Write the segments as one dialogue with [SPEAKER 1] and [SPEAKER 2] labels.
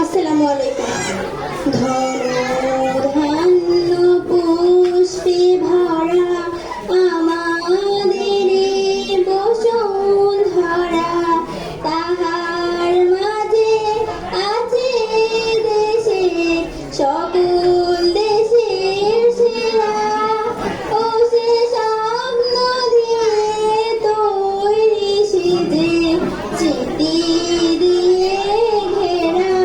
[SPEAKER 1] আসসালামু আলাইকুম। ধন্য পুষ্পে ভরা আমাদের বসুন্ধরা, তাহার মাঝে আছে দেশে সকল দেশের সেরা। ও সে স্বপ্ন দিয়ে তৈরি সেজে স্মৃতি দিয়ে ঘেরা,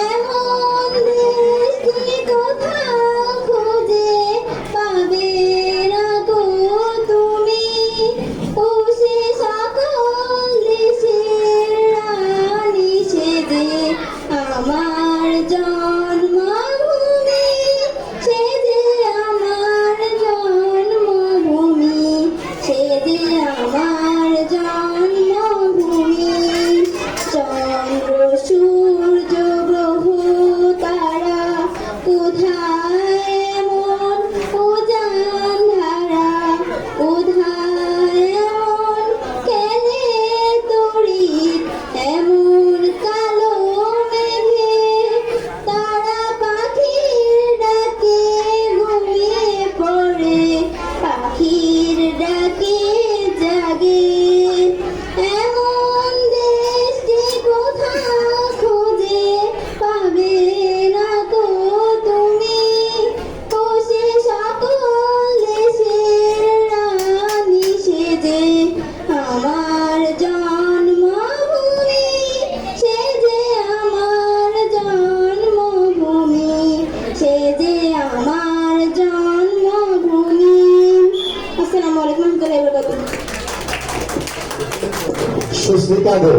[SPEAKER 1] এমন দেশটি কোথাও খুঁজে পাবে না গো তুমি। ও সে সকল দেশের রানী সেজে আমার জন্মভূমি, সেজে আমার জন্মভূমি, সেজে আমার জন্মভূমি। চন্দ্র সূর্য গ্রহ তারা কোথায় এমন উজান ধারা, কোথায় এমন খেলে তড়িৎ, এমন কালো মেঘে তারা পাখির ডাকে ঘুমিয়ে পড়ে, পাখির ডাকে জাগে। এমন দেশটি কোথাও খুঁজে পাবে না গো তুমি। ও সে সকল দেশের রানী সেজে আমার জন্মভূমি, সেজে আমার জন্মভূমি, সেজে আমার জন্মভূমি। আসসালামু আলাইকুম ওয়া রাহমাতুল্লাহি ওয়া বারাকাতুহু।
[SPEAKER 2] সুস্মিতা দে।